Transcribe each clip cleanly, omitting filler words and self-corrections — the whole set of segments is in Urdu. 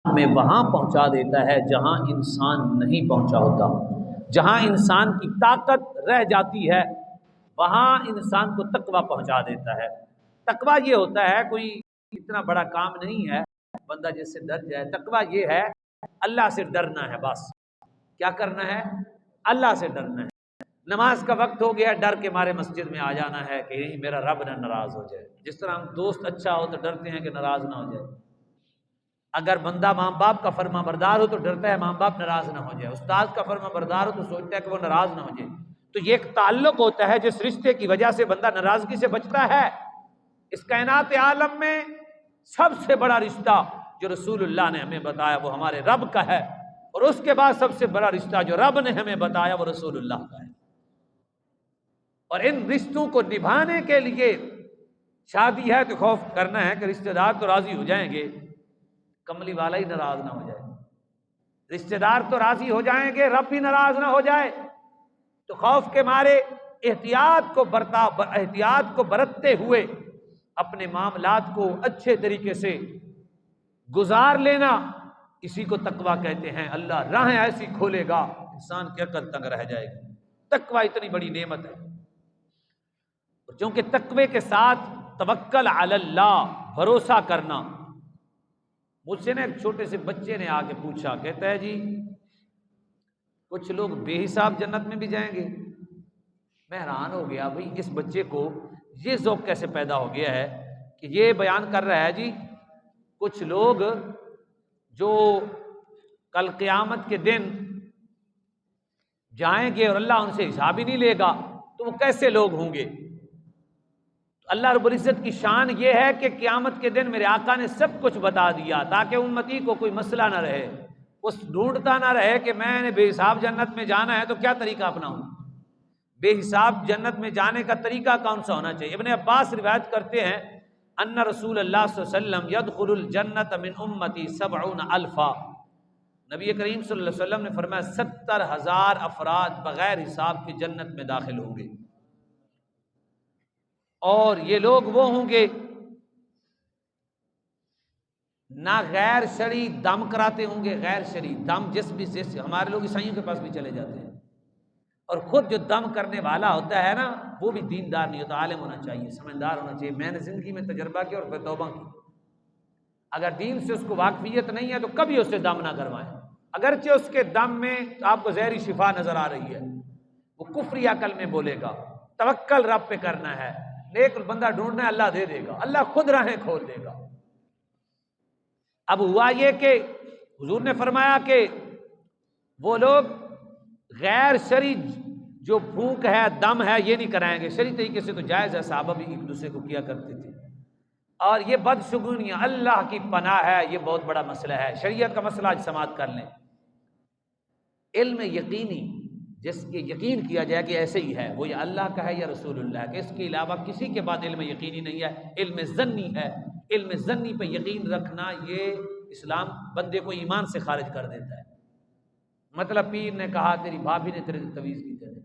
میں وہاں پہنچا دیتا ہے جہاں انسان نہیں پہنچا ہوتا۔ جہاں انسان کی طاقت رہ جاتی ہے وہاں انسان کو تقویٰ پہنچا دیتا ہے۔ تقویٰ یہ ہوتا ہے، کوئی اتنا بڑا کام نہیں ہے بندہ جس سے ڈر جائے۔ تقویٰ یہ ہے اللہ سے ڈرنا ہے، بس کیا کرنا ہے؟ اللہ سے ڈرنا ہے۔ نماز کا وقت ہو گیا، ڈر کے مارے مسجد میں آ جانا ہے کہ نہیں میرا رب نہ ناراض ہو جائے۔ جس طرح ہم دوست اچھا ہو تو ڈرتے ہیں کہ ناراض نہ ہو جائے، اگر بندہ ماں باپ کا فرما بردار ہو تو ڈرتا ہے ماں باپ ناراض نہ ہو جائے، استاد کا فرما بردار ہو تو سوچتا ہے کہ وہ ناراض نہ ہو جائے۔ تو یہ ایک تعلق ہوتا ہے جس رشتے کی وجہ سے بندہ ناراضگی سے بچتا ہے۔ اس کائنات عالم میں سب سے بڑا رشتہ جو رسول اللہ نے ہمیں بتایا وہ ہمارے رب کا ہے، اور اس کے بعد سب سے بڑا رشتہ جو رب نے ہمیں بتایا وہ رسول اللہ کا ہے۔ اور ان رشتوں کو نبھانے کے لیے شادی ہے تو خوف کرنا ہے کہ رشتہ دار تو راضی ہو جائیں گے، کملی والا ہی ناراض نہ ہو جائے۔ رشتہ دار تو راضی ہو جائیں گے، رب بھی ناراض نہ ہو جائے، تو خوف کے مارے احتیاط کو برتتے ہوئے اپنے معاملات کو اچھے طریقے سے گزار لینا، اسی کو تقویٰ کہتے ہیں۔ اللہ راہیں ایسی کھولے گا انسان کی عقل تنگ رہ جائے گی۔ تقویٰ اتنی بڑی نعمت ہے، چونکہ تقوی کے ساتھ توکل علی اللہ، بھروسہ کرنا۔ مجھ سے ایک چھوٹے سے بچے نے آ کے پوچھا، کہتا ہے جی کچھ لوگ بے حساب جنت میں بھی جائیں گے۔ میں حیران ہو گیا، بھئی اس بچے کو یہ ذوق کیسے پیدا ہو گیا ہے کہ یہ بیان کر رہا ہے جی کچھ لوگ جو کل قیامت کے دن جائیں گے اور اللہ ان سے حساب ہی نہیں لے گا تو وہ کیسے لوگ ہوں گے۔ اللہ رب العزت کی شان یہ ہے کہ قیامت کے دن میرے آقا نے سب کچھ بتا دیا تاکہ امتی کو کوئی مسئلہ نہ رہے، اس ڈھونڈتا نہ رہے کہ میں نے بے حساب جنت میں جانا ہے تو کیا طریقہ اپناؤں۔ بے حساب جنت میں جانے کا طریقہ کون سا ہونا چاہیے؟ ابن عباس روایت کرتے ہیں ان رسول اللہ صلی اللہ علیہ وسلم يدخل الجنت من امتی 70,000، نبی کریم صلی اللہ علیہ وسلم نے فرمایا 70,000 افراد بغیر حساب کے جنت میں داخل ہوں گے، اور یہ لوگ وہ ہوں گے نہ غیر شرعی دم کراتے ہوں گے۔ غیر شرعی دم جس ہمارے لوگ عیسائیوں کے پاس بھی چلے جاتے ہیں، اور خود جو دم کرنے والا ہوتا ہے نا وہ بھی دیندار نہیں ہوتا، عالم ہونا چاہیے، سمجھدار ہونا چاہیے۔ میں نے زندگی میں تجربہ کیا اور پھر توبہ کی، اگر دین سے اس کو واقفیت نہیں ہے تو کبھی اس سے دم نہ کروائیں، اگرچہ اس کے دم میں آپ کو زہری شفا نظر آ رہی ہے، وہ کفری عقل میں بولے گا۔ توکل رب پہ کرنا ہے، نیک بندہ ڈھونڈنا ہے، اللہ دے دے گا، اللہ خود راہیں کھول دے گا۔ اب ہوا یہ کہ حضور نے فرمایا کہ وہ لوگ غیر شرعی جو پھونک ہے دم ہے یہ نہیں کرائیں گے، شرعی طریقے سے تو جائز ہے، صحابہ بھی ایک دوسرے کو کیا کرتے تھے۔ اور یہ بدشگونیاں اللہ کی پناہ ہے، یہ بہت بڑا مسئلہ ہے، شریعت کا مسئلہ آج سماعت کر لیں۔ علم یقینی جس کے یقین کیا جائے کہ ایسے ہی ہے، وہ یا اللہ کا ہے یا رسول اللہ کا، اس کے علاوہ کسی کے بعد علم یقینی نہیں ہے، علم ظنی ہے۔ علم ظنی پہ یقین رکھنا یہ اسلام بندے کو ایمان سے خارج کر دیتا ہے۔ مطلب پیر نے کہا تیری بھابھی نے تیرے تویز کی تیرے،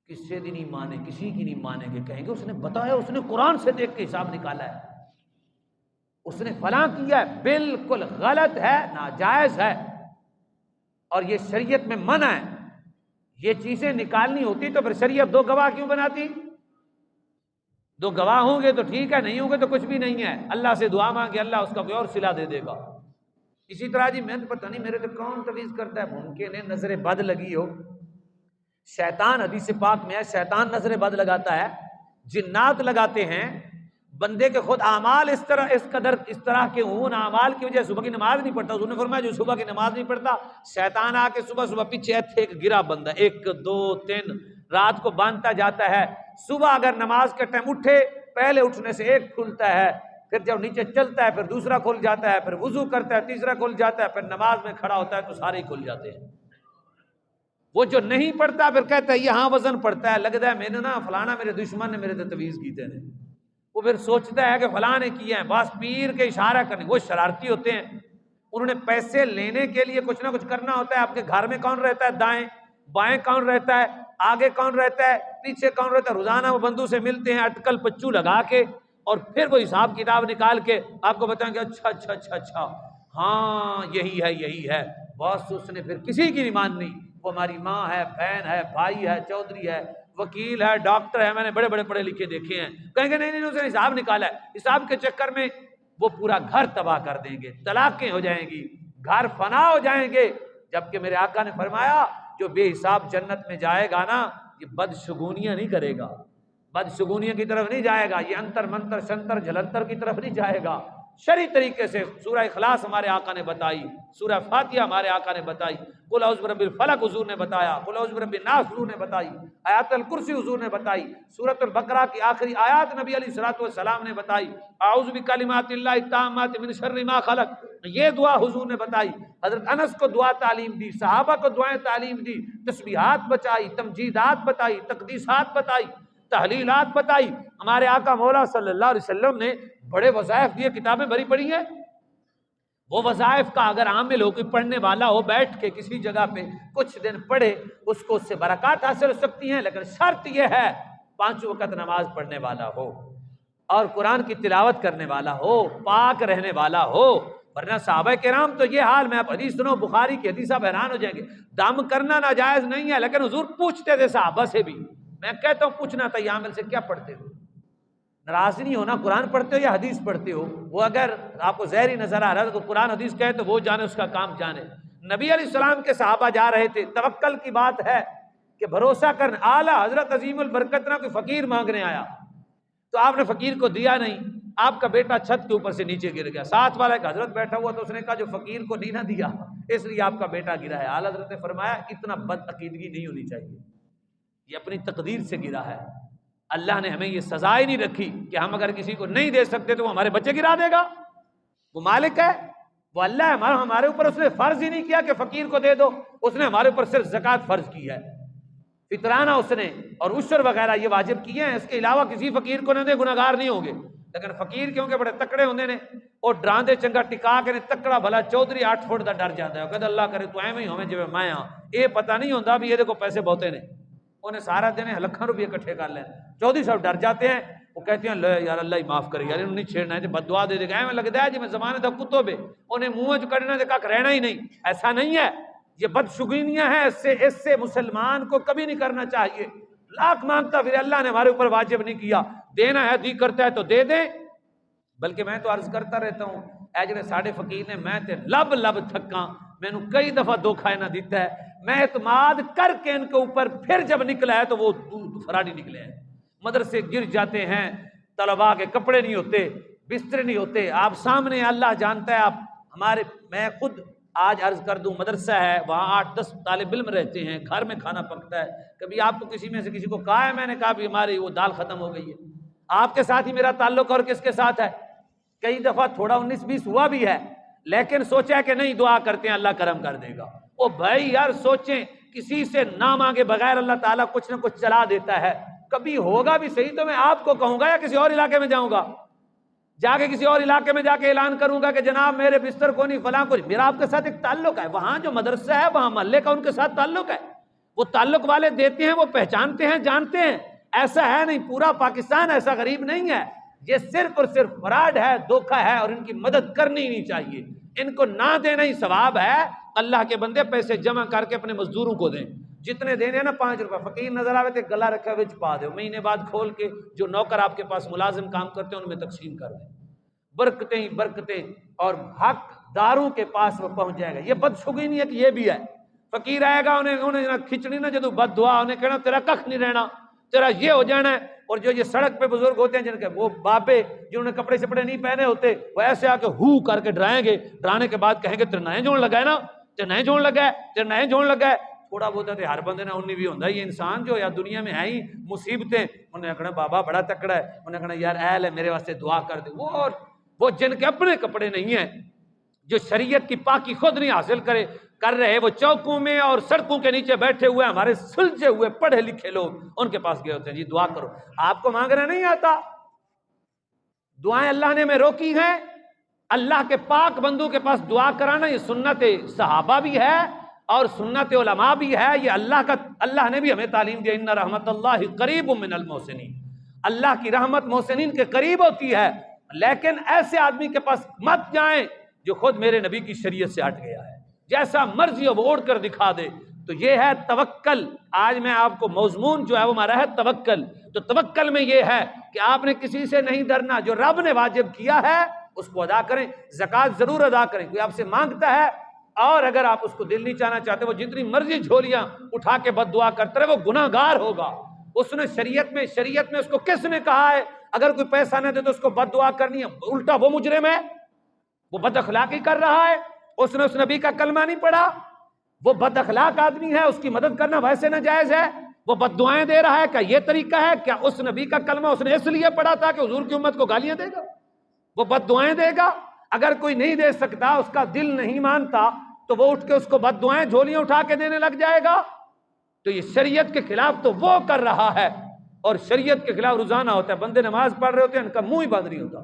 کسی کی نہیں مانے، کسی کی نہیں مانیں گے، کہیں گے اس نے بتایا، اس نے قرآن سے دیکھ کے حساب نکالا ہے، اس نے فلاں کیا ہے، بالکل غلط ہے، ناجائز ہے، اور یہ شریعت میں منع ہے۔ یہ چیزیں نکالنی ہوتی تو پھر شریعت دو گواہ کیوں بناتی؟ دو گواہ ہوں گے تو ٹھیک ہے، نہیں ہوں گے تو کچھ بھی نہیں ہے۔ اللہ سے دعا مانگے، اللہ اس کا کوئی اور صلہ دے دے گا۔ اسی طرح جی میں تو پتہ نہیں میرے تو کون تویز کرتا ہے، ممکن ہے نظر بد لگی ہو، شیطان حدیث پاک میں ہے شیطان نظر بد لگاتا ہے، جنات لگاتے ہیں، بندے کے خود اعمال اس طرح کے ہوں، اعمال کی وجہ سے صبح کی نماز نہیں پڑھتا۔ حضور نے فرمایا جو صبح کی نماز نہیں پڑھتا، شیطان آ کے صبح پیچھے ایک گرا بندہ 1 2 3 رات کو باندھتا جاتا ہے، صبح اگر نماز کے ٹائم اٹھے، پہلے اٹھنے سے ایک کھلتا ہے، پھر جب نیچے چلتا ہے پھر دوسرا کھل جاتا ہے، پھر وضو کرتا ہے تیسرا کھل جاتا ہے، پھر نماز میں کھڑا ہوتا ہے تو سارے ہی کھل جاتے ہیں۔ وہ جو نہیں پڑھتا پھر کہتا ہے یہاں وزن پڑتا ہے، لگتا ہے میں نے نا فلانا میرے دشمن نے میرے تے تویز کیتے ہیں، وہ پھر سوچتا ہے کہ فلاں نے کیا ہے، بس پیر کے اشارہ کرنے۔ وہ شرارتی ہوتے ہیں، انہوں نے پیسے لینے کے لیے کچھ نہ کچھ کرنا ہوتا ہے۔ آپ کے گھر میں کون رہتا ہے؟ دائیں بائیں کون رہتا ہے؟ آگے کون رہتا ہے؟ پیچھے کون رہتا ہے؟ روزانہ وہ بندوں سے ملتے ہیں اٹکل پچو لگا کے، اور پھر وہ حساب کتاب نکال کے آپ کو بتائیں گے اچھا اچھا اچھا اچھا ہاں یہی ہے، بہت سے اس نے پھر کسی کی نہیں ماننی، وہ ہماری ماں ہے، بہن ہے، بھائی ہے، چودھری ہے، وکیل ہے، ڈاکٹر ہے، میں نے بڑے بڑے پڑھے لکھے دیکھے ہیں، کہیں گے نہیں اس نے حساب نکالا ہے، حساب کے چکر میں وہ پورا گھر تباہ کر دیں گے، طلاقیں ہو جائیں گی، گھر فنا ہو جائیں گے، جبکہ میرے آقا نے فرمایا جو بے حساب جنت میں جائے گا نا، یہ بدشگونیاں نہیں کرے گا، بدشگونیوں کی طرف نہیں جائے گا، یہ انتر منتر شنتر جلنتر کی طرف نہیں جائے گا، شرعی طریقے سے سورہ اخلاص ہمارے آقا نے بتائی، سورہ فاتحہ ہمارے آقا نے بتائی، قل اعوذ برب الفلق حضور نے بتایا، قل اعوذ برب الناس حضور نے بتائی، آیات الکرسی حضور نے بتائی، سورۃ البقرہ کی آخری آیات نبی علیہ الصلوۃ والسلام نے بتائی، اعوذ بکلمات اللہ التامات من شر ما خلق، یہ دعا حضور نے بتائی، حضرت انس کو دعا تعلیم دی، صحابہ کو دعائیں تعلیم دی، تسبیحات بتائی، تمجیدات بتائی، تقدیسات بتائی، تحلیلات بتائی، ہمارے آقا مولا صلی اللہ علیہ وسلم نے بڑے وظائف دیے، کتابیں بھری پڑھی ہیں، وہ وظائف کا اگر عامل ہو، کوئی پڑھنے والا ہو، بیٹھ کے کسی جگہ پہ کچھ دن پڑھے، اس کو اس سے برکات حاصل ہو سکتی ہیں، لیکن شرط یہ ہے 5 وقت نماز پڑھنے والا ہو اور قرآن کی تلاوت کرنے والا ہو، پاک رہنے والا ہو، ورنہ صحابہ کرام تو یہ حال، میں اب حدیث سنو بخاری کی حدیث، آپ حیران ہو جائیں گے، دم کرنا ناجائز نہیں ہے، لیکن حضور پوچھتے تھے صحابہ سے بھی، میں کہتا ہوں پوچھنا تھا یہ عامل سے کیا پڑھتے ہو، ناراض نہیں ہونا، قرآن پڑھتے ہو یا حدیث پڑھتے ہو، وہ اگر آپ کو ظاہری نظر آ رہا ہے تو قرآن حدیث کہے تو وہ جانے، اس کا کام جانے، نبی علیہ السلام کے صحابہ جا رہے تھے، توکل کی بات ہے کہ بھروسہ کرنا، اعلیٰ حضرت عظیم البرکت نہ کوئی فقیر مانگنے آیا تو آپ نے فقیر کو دیا نہیں، آپ کا بیٹا چھت کے اوپر سے نیچے گر گیا، ساتھ والا ایک حضرت بیٹھا ہوا تو اس نے کہا جو فقیر کو نہیں نہ دیا اس لیے آپ کا بیٹا گرا ہے، اعلیٰ حضرت نے فرمایا اتنا بد عقیدگی نہیں ہونی چاہیے، یہ اپنی تقدیر سے گرا ہے، اللہ نے ہمیں یہ سزا ہی نہیں رکھی کہ ہم اگر کسی کو نہیں دے سکتے تو وہ ہمارے بچے گرا دے گا، وہ مالک ہے، وہ اللہ ہے، ہمارے اوپر اس نے فرض ہی نہیں کیا کہ فقیر کو دے دو، اس نے ہمارے اوپر صرف زکوٰۃ فرض کی ہے، فطرانہ اس نے اور عشر وغیرہ یہ واجب کیے ہیں، اس کے علاوہ کسی فقیر کو نہ دے گناہگار نہیں ہوں گے، لیکن فقیر کیونکہ بڑے تکڑے ہوندے نے اور ڈراندے چنگا ٹکا کے تکڑا بھلا چودھری 8 فٹ دا ڈر جاتا ہے، کہتا اللہ کرے تو ایویں ہی ہوویں جویں میں ہاں، یہ پتہ نہیں ہوندا بھی یہ کو پیسے بہتے نے، انہیں سارا دن لاکھاں روپے اکٹھے کر لیں، چودھری صاحب ڈر جاتے ہیں، وہ کہتے ہیں لے یار اللہ ہی معاف کرے یار انہوں نہیں چھیڑنا ہے، بد دعا دے دے گا، ایویں لگتا ہے جی میں زمانے دا کتب ہے، انہیں منہ وچ کڈنا تے کھ رہنا ہی نہیں، ایسا نہیں ہے، یہ بدشگونیاں ہیں، اس سے مسلمان کو کبھی نہیں کرنا چاہیے، لاکھ مانگتا پھر اللہ نے ہمارے اوپر واجب نہیں کیا، دینا ہے دی کرتا ہے تو دے دیں، بلکہ میں تو عرض کرتا رہتا ہوں اے جڑے ساڈے فقیر نے میں تے لب لب تھکاں، میں نے کئی دفعہ دھوکھا نہ دیتا ہے، میں اعتماد کر کے ان کے اوپر پھر جب نکلا ہے تو وہ فراڈی نکلے ہیں، مدرسے گر جاتے ہیں، طلباء کے کپڑے نہیں ہوتے، بستر نہیں ہوتے، آپ سامنے اللہ جانتا ہے، آپ ہمارے میں خود آج عرض کر دوں مدرسہ ہے وہاں 8-10 طالب علم رہتے ہیں، گھر میں کھانا پکتا ہے، کبھی آپ کو کسی میں سے کسی کو کہا ہے میں نے کہا بھی ہماری وہ دال ختم ہو گئی ہے، آپ کے ساتھ ہی میرا تعلق اور کس کے ساتھ ہے، کئی دفعہ تھوڑا 19-20 ہوا بھی ہے، لیکن سوچا ہے کہ نہیں دعا کرتے ہیں اللہ کرم کر دے گا، وہ بھائی یار سوچیں کسی سے نہ مانگے بغیر اللہ تعالیٰ کچھ نہ کچھ چلا دیتا ہے، کبھی ہوگا بھی صحیح تو میں آپ کو کہوں گا یا کسی اور علاقے میں جاؤں گا، جا کے کسی اور علاقے میں جا کے اعلان کروں گا کہ جناب میرے بستر کو نہیں فلاں کو نہیں، میرا آپ کے ساتھ ایک تعلق ہے، وہاں جو مدرسہ ہے وہاں محلے کا ان کے ساتھ تعلق ہے، وہ تعلق والے دیتے ہیں، وہ پہچانتے ہیں، جانتے ہیں، ایسا ہے نہیں، پورا پاکستان ایسا غریب نہیں ہے، یہ صرف اور صرف فراڈ ہے، دھوکہ ہے، اور ان کی مدد کرنی نہیں چاہیے، ان کو نہ دینا ہی ثواب ہے، اللہ کے بندے پیسے جمع کر کے اپنے مزدوروں کو دیں، جتنے دینے ہیں نا 5 روپے، فقیر نظر آوے تو گلا رکھا وچ پا دو، مہینے بعد کھول کے جو نوکر آپ کے پاس ملازم کام کرتے ہیں ان میں تقسیم کر دیں، برکتیں ہی برکتیں، اور حق داروں کے پاس وہ پہنچ جائے گا، یہ بدشگونی نہیں ہے کہ یہ بھی ہے، فقیر آئے گا انہیں کھچڑی نہ جدو بد دعا، انہیں کہنا تیرا کخ نہیں رہنا، تیرا یہ ہو جانا ہے، اور جو یہ سڑک پہ بزرگ ہوتے ہیں جن کے وہ بابے جنہوں نے کپڑے شپڑے نہیں پہنے ہوتے وہ ایسے آ کے ہو کر کے ڈرائیں گے، ڈرانے کے بعد کہیں گے تیرے نئے جوڑ لگا ہے نا، تیرے نئے جوڑ لگا ہے، تیرے نئے جوڑ لگا ہے، تھوڑا بہت ہے ہر بندے نے انہیں بھی ہوتا ہے، یہ انسان جو یا دنیا میں ہے ہی مصیبتیں، انہیں کہنا بابا بڑا تکڑا ہے، انہیں کہنا یار اہل ہے میرے واسطے دعا کر دے، وہ جن کے اپنے کپڑے نہیں ہیں، جو شریعت کی پاکی خود نہیں حاصل کر رہے، وہ چوکوں میں اور سڑکوں کے نیچے بیٹھے ہوئے ہمارے سلجھے ہوئے پڑھے لکھے لوگ ان کے پاس گئے ہوتے ہیں جی دعا کرو، آپ کو مانگنا نہیں آتا، دعائیں اللہ نے ہمیں روکی ہیں، اللہ کے پاک بندوں کے پاس دعا کرانا یہ سنت صحابہ بھی ہے اور سنت علماء بھی ہے، یہ اللہ نے بھی ہمیں تعلیم دی، ان رحمت اللہ قریب من المحسنین، اللہ کی رحمت محسنین کے قریب ہوتی ہے، لیکن ایسے آدمی کے پاس مت جائیں جو خود میرے نبی کی شریعت سے ہٹ گیا ہے، جیسا مرضی وہ اوڑھ کر دکھا دے۔ تو یہ ہے توکل۔ آج میں آپ کو موضمون جو ہے وہ ہمارا ہے توکل۔ تو توکل میں یہ ہے کہ آپ نے کسی سے نہیں ڈرنا، جو رب نے واجب کیا ہے اس کو ادا کریں، زکوٰۃ ضرور ادا کریں۔ کوئی آپ سے مانگتا ہے اور اگر آپ اس کو دل نہیں چاہنا چاہتے، وہ جتنی مرضی جھولیاں اٹھا کے بد دعا کرتا رہے، وہ گناہ گار ہوگا۔ اس نے شریعت میں اس کو کس نے کہا ہے اگر کوئی پیسہ نہ دے تو اس کو بد دعا کرنی ہے؟ الٹا وہ مجرم ہے، وہ بد اخلاقی کر رہا ہے۔ اس نے اس نبی کا کلمہ نہیں پڑھا، وہ بد اخلاق آدمی ہے، اس کی مدد کرنا ویسے ناجائز ہے۔ وہ بد دعائیں دے رہا ہے، کیا یہ طریقہ ہے؟ کیا اس نبی کا کلمہ اس نے اس لیے پڑھا تھا کہ حضور کی امت کو گالیاں دے گا؟ وہ بد دعائیں دے گا۔ اگر کوئی نہیں دے سکتا، اس کا دل نہیں مانتا، تو وہ اٹھ کے اس کو بد دعائیں جھولیاں اٹھا کے دینے لگ جائے گا۔ تو یہ شریعت کے خلاف تو وہ کر رہا ہے، اور شریعت کے خلاف روزانہ ہوتا ہے۔ بندے نماز پڑھ رہے ہوتے ہیں، ان کا منہ ہی بند نہیں ہوتا،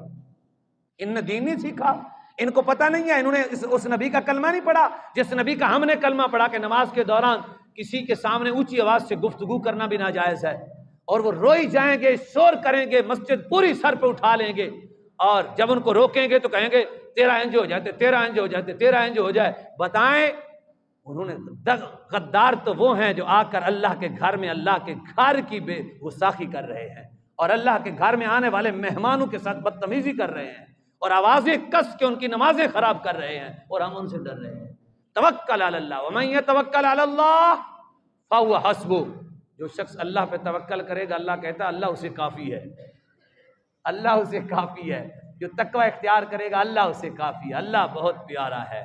ان نے دین نہیں سیکھا، ان کو پتہ نہیں ہے، انہوں نے اس نبی کا کلمہ نہیں پڑھا جس نبی کا ہم نے کلمہ پڑھا کہ نماز کے دوران کسی کے سامنے اونچی آواز سے گفتگو کرنا بھی ناجائز ہے، اور وہ روئی جائیں گے، شور کریں گے، مسجد پوری سر پہ اٹھا لیں گے، اور جب ان کو روکیں گے تو کہیں گے تیرا انج ہو جاتے، تیرا انج ہو جاتے، تیرا انج ہو جائے۔ بتائیں، انہوں نے غدار تو وہ ہیں جو آ کر اللہ کے گھر میں اللہ کے گھر کی بے گستاخی کر رہے ہیں، اور اللہ کے گھر میں آنے والے مہمانوں کے ساتھ بدتمیزی کر رہے ہیں، اور آوازیں کس کے ان کی نمازیں خراب کر رہے ہیں، اور ہم ان سے ڈر رہے ہیں۔ توکل علی اللہ، ومن یتوکل علی اللہ فہو حسبہ، جو شخص اللہ پہ توکل کرے گا، اللہ کہتا ہے اللہ اسے کافی ہے، اللہ اسے کافی ہے۔ جو تقوی اختیار کرے گا اللہ اسے کافی ہے، اللہ بہت پیارا ہے،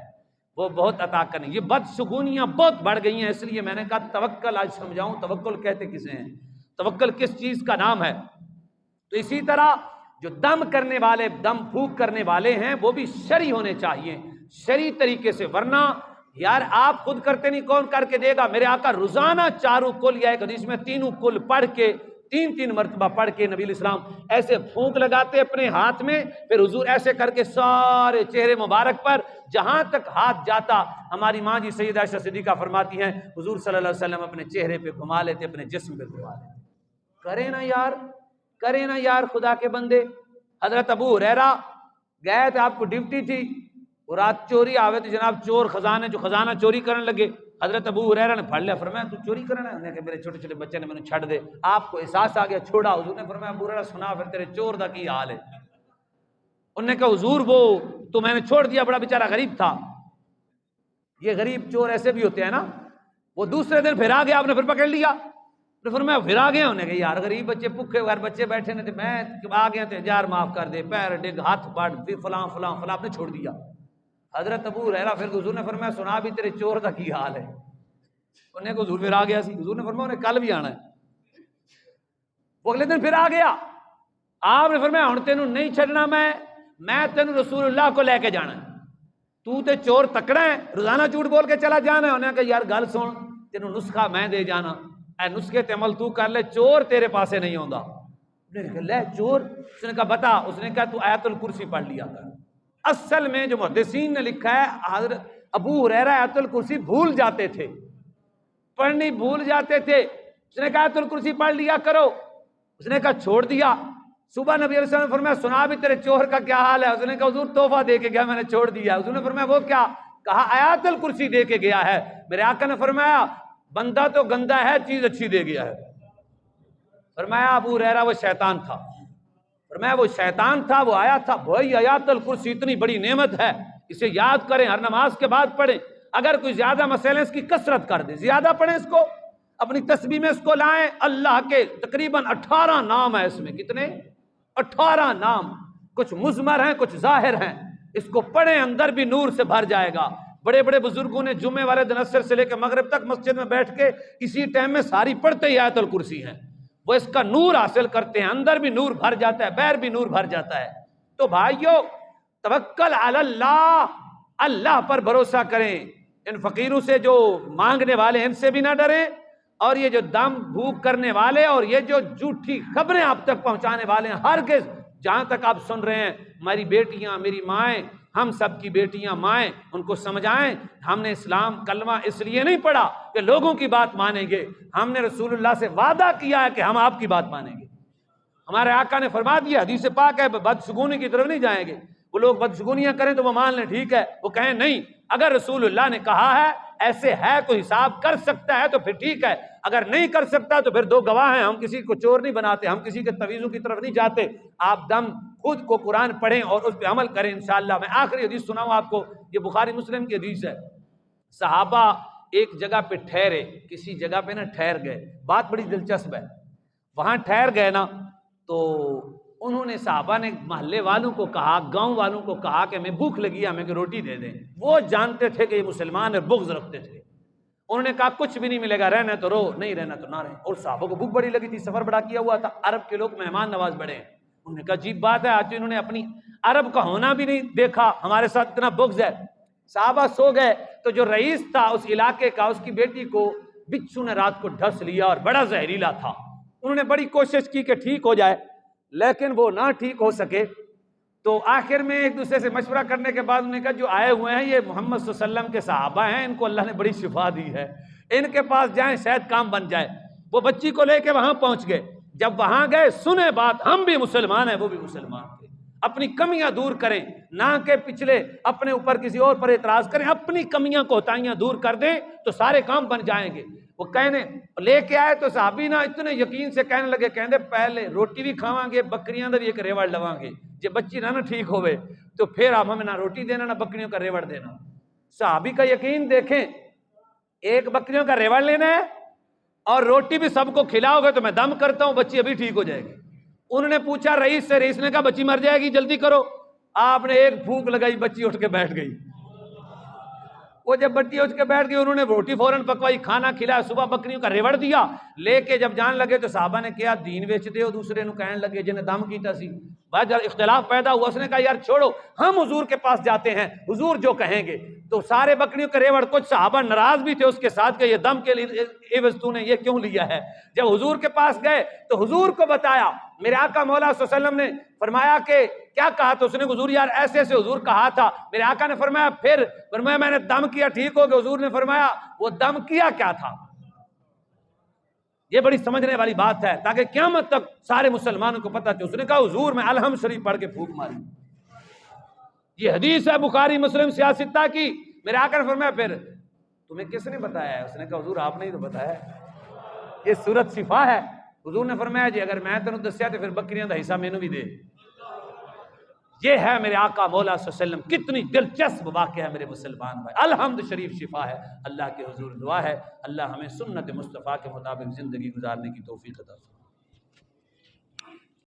وہ بہت عطا کریں۔ یہ بدشگونیاں بہت بڑھ گئی ہیں، اس لیے میں نے کہا توکل آج سمجھاؤں توکل کہتے کسے ہیں، توکل کس چیز کا نام ہے۔ تو اسی طرح جو دم کرنے والے، دم پھونک کرنے والے ہیں، وہ بھی شرعی ہونے چاہیے، شرعی طریقے سے، ورنہ یار آپ خود کرتے نہیں، کون کر کے دے گا؟ میرے آقا روزانہ چاروں کل، یا ایک حدیث میں تینوں کل پڑھ کے، تین مرتبہ پڑھ کے نبی علیہ السلام ایسے پھونک لگاتے اپنے ہاتھ میں، پھر حضور ایسے کر کے سارے چہرے مبارک پر جہاں تک ہاتھ جاتا، ہماری ماں جی سیدہ عائشہ صدیقہ فرماتی ہیں حضور صلی اللہ علیہ وسلم اپنے چہرے پہ گھما لیتے، اپنے جسم پہ گھما لیتے۔ کرے نا یار، کرے نا یار خدا کے بندے۔ حضرت ابو ہریرہ گئے تھے، آپ کو ڈیوٹی تھی، اور رات چوری آوے تو جناب چور خزانہ چوری کرنے لگے۔ حضرت ابو ہریرہ نے پھڑ لیا، فرمایا تو چوری کرنا ہے؟ انہوں نے کہا میرے چھوٹے چھوٹے بچے نے مجھے چھڑ دے۔ آپ کو احساس آ گیا، چھوڑا۔ حضور نے فرمایا ابو ہریرہ سنا پھر تیرے چور دا کی حال ہے۔ انہوں نے کہا حضور وہ تو میں نے چھوڑ دیا، بڑا بیچارہ غریب تھا۔ یہ غریب چور ایسے بھی ہوتے ہیں نا، وہ دوسرے دن پھر آ گیا، آپ نے پھر پکڑ لیا، فرمایا پھر آ گیا۔ انہوں نے کہا یار غریب بچے بھوکے گھر بچے بیٹھے نے، میں آ گیا تو یار معاف کر دے، پیر ڈگ، ہاتھ پڑ، فلاں فلاں فلاں، آپ نے چھوڑ دیا۔ حضرت ابو ہریرہ پھر حضور نے فرمایا سنا بھی تیرے چور کا کی حال ہے۔ انہوں نے کہا حضور پھر آ گیا سی۔ حضور نے فرمایا انہیں کل بھی آنا ہے۔ وہ اگلے دن پھر آ گیا، آپ نے فرمایا ہن تینوں نہیں چھڑنا، میں تینوں رسول اللہ کو لے کے جانا ہے، تو تے چور تکڑا ہے، روزانہ جھوٹ بول کے چلا جانا ہے۔ انہوں نے کہا یار گل سن، تینوں نسخہ میں دے جانا، اے نسخے تے عمل تو کر لے، چور تیرے پاسے نہیں ہوندا۔ انہوں نے کہا لے چور، اس نے کہا بتا۔ اس نے کہا تو آیت الکرسی پڑھ لیا کر۔ اصل میں جو محدثین نے لکھا ہے، حضرت ابو ہریرہ آیت الکرسی بھول جاتے تھے، پڑھنی بھول جاتے تھے۔ اس نے کہا آیت الکرسی پڑھ لیا کرو، اس نے کہا چھوڑ دیا۔ صبح نبی علیہ السلام نے فرمایا سنا بھی تیرے چور کا کیا حال ہے؟ اس نے کہا حضور تحفہ دے کے گیا، میں نے چھوڑ دیا۔ حضور نے فرمایا وہ کیا؟ کہا آیت الکرسی دے کے گیا ہے۔ میرے آقا نے فرمایا بندہ تو گندا ہے، چیز اچھی دے گیا ہے۔ فرمایا ابو ہریرہ وہ شیطان تھا، فرمایا وہ شیطان تھا، وہ آیا تھا بھائی آیت الکرسی اتنی بڑی نعمت ہے، اسے یاد کریں، ہر نماز کے بعد پڑھیں۔ اگر کوئی زیادہ مسئلے اس کی کثرت کر دے، زیادہ پڑھیں اس کو، اپنی تسبیح میں اس کو لائیں۔ اللہ کے تقریباً 18 نام ہے اس میں، کتنے؟ 18 نام، کچھ مضمر ہیں کچھ ظاہر ہیں، اس کو پڑھیں، اندر بھی نور سے بھر جائے گا۔ بڑے بڑے بزرگوں نے جمعے والے دن عصر سے لے کے مغرب تک مسجد میں بیٹھ کے اسی ٹائم میں ساری پڑھتے ہی آیت الکرسی ہیں، وہ اس کا نور حاصل کرتے ہیں، اندر بھی نور بھر جاتا ہے، باہر بھی نور بھر جاتا ہے۔ تو بھائیو توکل علی اللہ، اللہ پر بھروسہ کریں، ان فقیروں سے جو مانگنے والے ان سے بھی نہ ڈریں، اور یہ جو دم بھوک کرنے والے اور یہ جو جھوٹی خبریں آپ تک پہنچانے والے ہیں، ہرگز، جہاں تک آپ سن رہے ہیں ہماری بیٹیاں، میری مائیں، ہم سب کی بیٹیاں مائیں، ان کو سمجھائیں ہم نے اسلام کلمہ اس لیے نہیں پڑھا کہ لوگوں کی بات مانیں گے، ہم نے رسول اللہ سے وعدہ کیا ہے کہ ہم آپ کی بات مانیں گے۔ ہمارے آقا نے فرما دیا، حدیث پاک ہے، بدشگونی کی طرف نہیں جائیں گے۔ وہ لوگ بدشگونیاں کریں تو وہ مان لیں ٹھیک ہے، وہ کہیں نہیں اگر رسول اللہ نے کہا ہے ایسے ہے تو حساب کر سکتا ہے تو پھر ٹھیک ہے، اگر نہیں کر سکتا تو پھر دو گواہ ہیں، ہم کسی کو چور نہیں بناتے، ہم کسی کے تویزوں کی طرف نہیں جاتے، آپ دم خود کو قرآن پڑھیں اور اس پہ عمل کریں انشاءاللہ۔ میں آخری حدیث سناؤں آپ کو، یہ بخاری مسلم کی حدیث ہے۔ صحابہ ایک جگہ پہ ٹھہرے، کسی جگہ پہ نا ٹھہر گئے، بات بڑی دلچسپ ہے، وہاں ٹھہر گئے نا تو انہوں نے صحابہ نے محلے والوں کو کہا، گاؤں والوں کو کہا کہ ہمیں بھوک لگی ہے، ہمیں کہ روٹی دے دیں۔ وہ جانتے تھے کہ یہ مسلمان ہے، بغض رکھتے تھے، انہوں نے کہا کچھ بھی نہیں ملے گا، رہنا تو رو، نہیں رہنا تو نہ رہے۔ اور صحابہ کو بھوک بڑی لگی تھی، سفر بڑا کیا ہوا تھا، عرب کے لوگ مہمان نواز بڑے ہیں، انہوں نے کہا عجیب بات ہے، آج تو انہوں نے اپنی عرب کا ہونا بھی نہیں دیکھا، ہمارے ساتھ اتنا بغض ہے۔ صحابہ سو گئے تو جو رئیس تھا اس علاقے کا، اس کی بیٹی کو بچھو نے رات کو ڈھس لیا اور بڑا زہریلا تھا، انہوں نے بڑی کوشش کی کہ ٹھیک ہو جائے لیکن وہ نہ ٹھیک ہو سکے، تو آخر میں ایک دوسرے سے مشورہ کرنے کے بعد انہوں نے کہا جو آئے ہوئے ہیں یہ محمد صلی اللہ علیہ وسلم کے صحابہ ہیں، ان کو اللہ نے بڑی شفا دی ہے، ان کے پاس جائیں شاید کام بن جائے۔ وہ بچی کو لے کے وہاں پہنچ گئے، جب وہاں گئے سنے بات، ہم بھی مسلمان ہیں وہ بھی مسلمان تھے، اپنی کمیاں دور کریں، نہ کہ پچھلے اپنے اوپر کسی اور پر اعتراض کریں، اپنی کمیاں کوتاہیاں دور کر دیں تو سارے کام بن جائیں گے۔ وہ کہنے لے کے آئے تو صحابی نا اتنے یقین سے کہنے لگے، کہنے پہلے روٹی بھی کھاواں گے، بکریاں دا بھی ایک ریوڑ لواں گے، جے بچی نہ ٹھیک ہوئے تو پھر آپ ہمیں نہ روٹی دینا نہ بکریوں کا ریوڑ دینا۔ صحابی کا یقین دیکھیں، ایک بکریوں کا ریوڑ لینا ہے اور روٹی بھی سب کو کھلاؤ گے تو میں دم کرتا ہوں بچی ابھی ٹھیک ہو جائے گی۔ انہوں نے پوچھا رئیس سے، رئیس نے کہا بچی مر جائے گی جلدی کرو، آپ نے ایک پھونک لگائی بچی اٹھ کے بیٹھ گئی۔ وہ جب بچی اٹھ کے بیٹھ گئی انہوں نے روٹی فوراً پکوائی، کھانا کھلایا، صبح بکریوں کا ریوڑ دیا، لے کے جب جان لگے تو صحابہ نے کیا دین ویچ دے ہو، دوسرے نو کہنے لگے جنہیں دم کیتا سی، بعد جب اختلاف پیدا ہوا اس نے کہا یار چھوڑو ہم حضور کے پاس جاتے ہیں، حضور جو کہیں گے۔ تو سارے بکریوں کا ریوڑ، کچھ صحابہ ناراض بھی تھے اس کے ساتھ کہ یہ دم کے لیے عوض تو نے یہ کیوں لیا ہے۔ جب حضور کے پاس گئے تو حضور کو بتایا، میرے آقا مولا صلی اللہ علیہ وسلم نے فرمایا کہ کیا کہا، تو اس نے حضور یار ایسے ایسے حضور کہا تھا، میرے آقا نے فرمایا پھر، فرمایا میں نے دم کیا ٹھیک ہو گیا، حضور نے فرمایا وہ دم کیا کیا تھا۔ یہ بڑی سمجھنے والی بات ہے تاکہ قیامت تک سارے مسلمانوں کو پتہ چلے۔ اس نے کہا حضور میں الحمد شریف پڑھ کے پھونک ماری۔ یہ حدیث ہے بخاری مسلم سیاستہ کی، میرے آقا نے فرمایا پھر تمہیں کس نے بتایا ہے؟ اس نے کہا حضور آپ نے ہی تو بتایا ہے، یہ صورت شفا ہے۔ حضور نے فرمایا جی اگر میں تینوں دسیا تو پھر بکریاں دا حصہ مینوں بھی دے۔ یہ ہے میرے آقا مولا صلی اللہ علیہ وسلم، کتنی دلچسپ واقعہ ہے میرے مسلمان بھائی۔ الحمد شریف شفا ہے، اللہ کے حضور دعا ہے اللہ ہمیں سنت مصطفیٰ کے مطابق زندگی گزارنے کی توفیق عطا فرمائے۔